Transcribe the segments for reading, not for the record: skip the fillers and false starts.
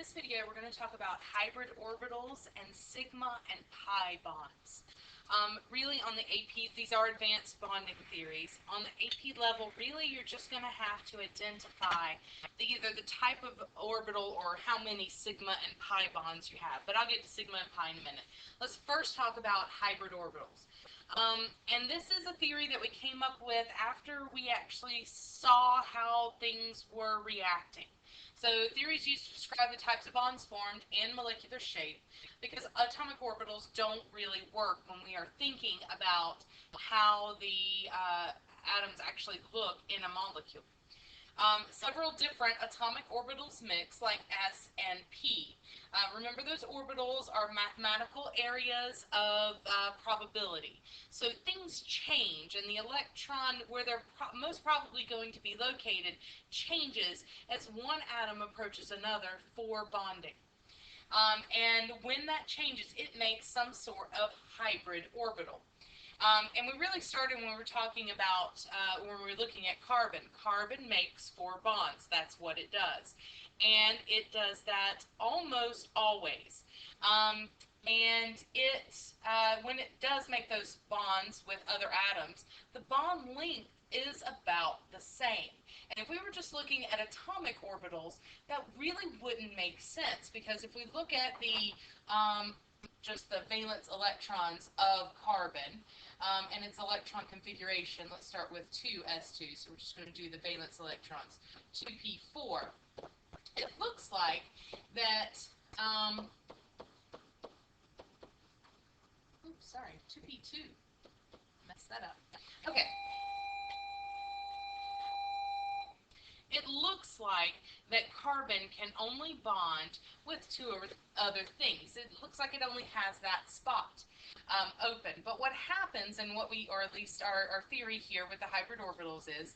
this video, we're going to talk about hybrid orbitals and sigma and pi bonds. Really, on the AP, these are advanced bonding theories. On the AP level, really, you're just going to have to identify either the type of orbital or how many sigma and pi bonds you have. But I'll get to sigma and pi in a minute. Let's first talk about hybrid orbitals. And this is a theory that we came up with after we actually saw how things were reacting. So theories used to describe the types of bonds formed and molecular shape, because atomic orbitals don't really work when we are thinking about how the atoms actually look in a molecule. Several different atomic orbitals mix, like S and P. Remember, those orbitals are mathematical areas of probability. So things change, and the electron, where they're most probably going to be located, changes as one atom approaches another for bonding. And when that changes, it makes some sort of hybrid orbital. And we really started when we were talking about, when we were looking at carbon. Carbon makes 4 bonds. That's what it does. And it does that almost always. And when it does make those bonds with other atoms, the bond length is about the same. And if we were just looking at atomic orbitals, that really wouldn't make sense, because if we look at just the valence electrons of carbon, and its electron configuration, let's start with 2s2, so we're just going to do the valence electrons, 2p4. It looks like that, 2p2, messed that up. Okay. It looks like that carbon can only bond with 2 other things. It looks like it only has that spot open. But what happens, and what we, or at least our theory here with the hybrid orbitals is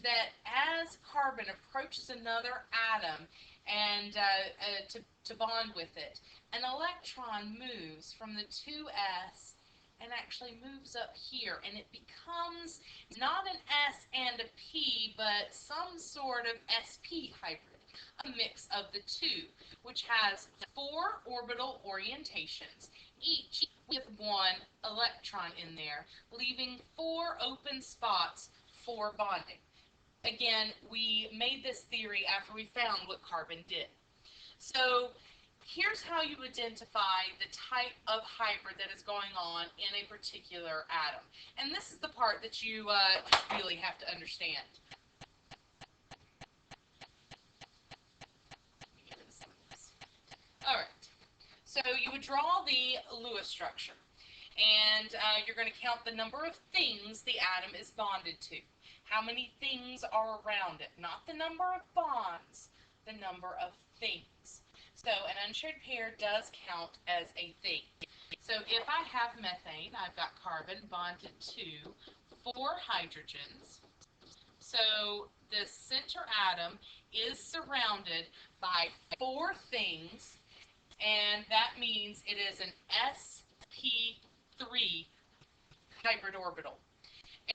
that as carbon approaches another atom and to bond with it, an electron moves from the 2s and actually moves up here, and it becomes not an S and a P, but some sort of sp hybrid, a mix of the two, which has 4 orbital orientations, each with 1 electron in there, leaving 4 open spots for bonding. Again, we made this theory after we found what carbon did. So here's how you identify the type of hybrid that is going on in a particular atom. And this is the part that you really have to understand. All right. So you would draw the Lewis structure, and you're going to count the number of things the atom is bonded to. How many things are around it? Not the number of bonds, the number of things. So an unshared pair does count as a thing. So if I have methane, I've got carbon bonded to 4 hydrogens. So the center atom is surrounded by 4 things, and that means it is an sp3 hybrid orbital.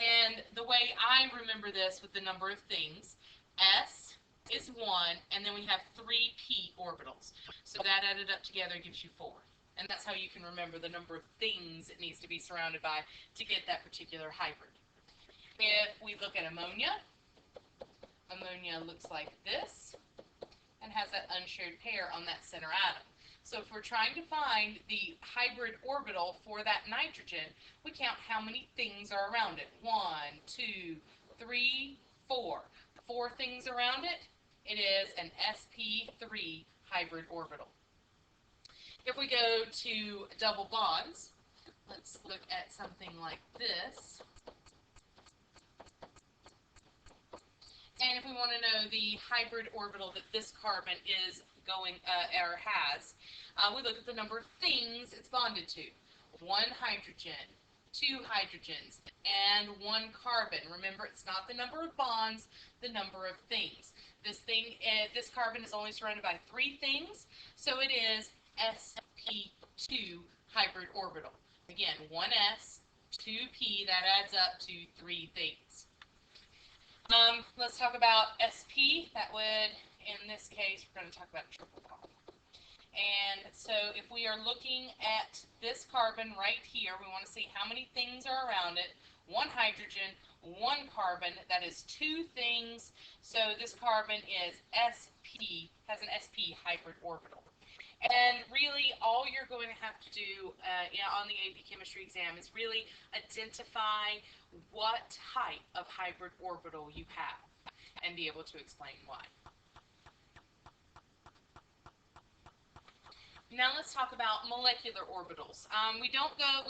And the way I remember this with the number of things, S is 1, and then we have 3p orbitals. So that added up together gives you 4. And that's how you can remember the number of things it needs to be surrounded by to get that particular hybrid. If we look at ammonia, ammonia looks like this and has that unshared pair on that center atom. So if we're trying to find the hybrid orbital for that nitrogen, we count how many things are around it. 1, 2, 3, 4. 4 things around it. It is an sp3 hybrid orbital. If we go to double bonds, let's look at something like this. And if we want to know the hybrid orbital that this carbon is going or has, we look at the number of things it's bonded to. 1 hydrogen, 2 hydrogens, and 1 carbon. Remember, it's not the number of bonds, the number of things. This carbon is only surrounded by 3 things, so it is sp2 hybrid orbital. Again, 1s, 2p, that adds up to 3 things. Let's talk about sp. That would, in this case, we're going to talk about triple bond. And so if we are looking at this carbon right here, we want to see how many things are around it. One hydrogen, one carbon, that is two things. So this carbon is sp, has an sp hybrid orbital. And really, all you're going to have to do on the AP chemistry exam is really identify what type of hybrid orbital you have and be able to explain why. Now let's talk about molecular orbitals. We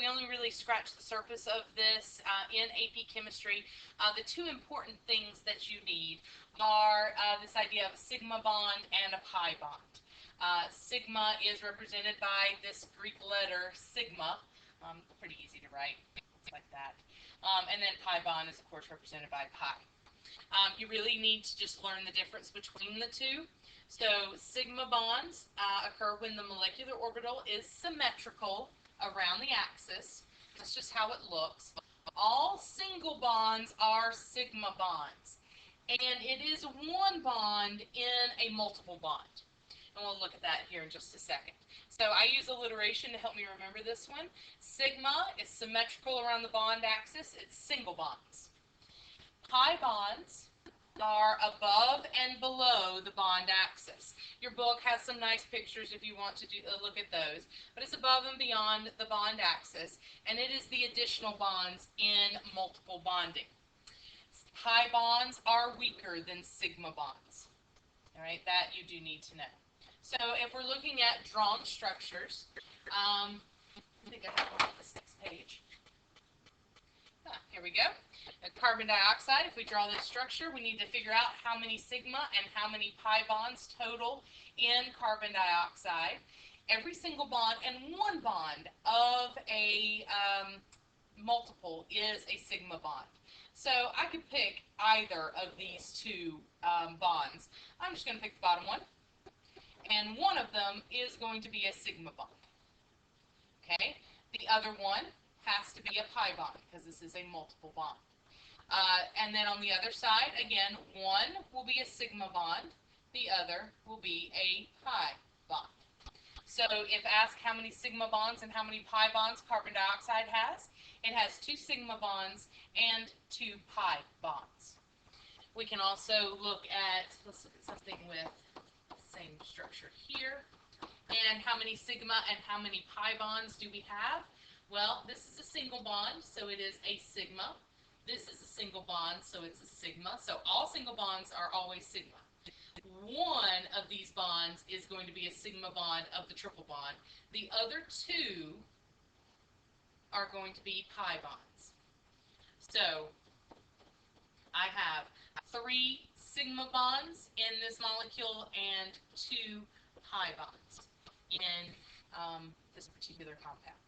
only really scratch the surface of this in AP chemistry. The two important things that you need are this idea of a sigma bond and a pi bond. Sigma is represented by this Greek letter sigma, pretty easy to write, it's like that. And then pi bond is of course represented by pi. You really need to just learn the difference between the two. So sigma bonds occur when the molecular orbital is symmetrical around the axis. That's just how it looks. All single bonds are sigma bonds. And it is one bond in a multiple bond. And we'll look at that here in just a second. So I use alliteration to help me remember this one. Sigma is symmetrical around the bond axis. It's single bonds. Pi bonds are above and below the bond axis. Your book has some nice pictures if you want to look at those, but it's above and beyond the bond axis, and it is the additional bonds in multiple bonding. Pi bonds are weaker than sigma bonds. All right, that you do need to know. So if we're looking at drawn structures, I think I have one on this next page. Here we go. Carbon dioxide, if we draw this structure, we need to figure out how many sigma and how many pi bonds total in carbon dioxide. Every single bond and one bond of a multiple is a sigma bond. So I could pick either of these two bonds. I'm just going to pick the bottom one. And one of them is going to be a sigma bond. Okay? The other one has to be a pi bond because this is a multiple bond. And then on the other side, again, one will be a sigma bond, the other will be a pi bond. So if asked how many sigma bonds and how many pi bonds carbon dioxide has, it has 2 sigma bonds and 2 pi bonds. We can also look at, let's look at something with the same structure here. And how many sigma and how many pi bonds do we have? Well, this is a single bond, so it is a sigma. This is a single bond, so it's a sigma. So all single bonds are always sigma. One of these bonds is going to be a sigma bond of the triple bond. The other 2 are going to be pi bonds. So I have 3 sigma bonds in this molecule and 2 pi bonds in this particular compound.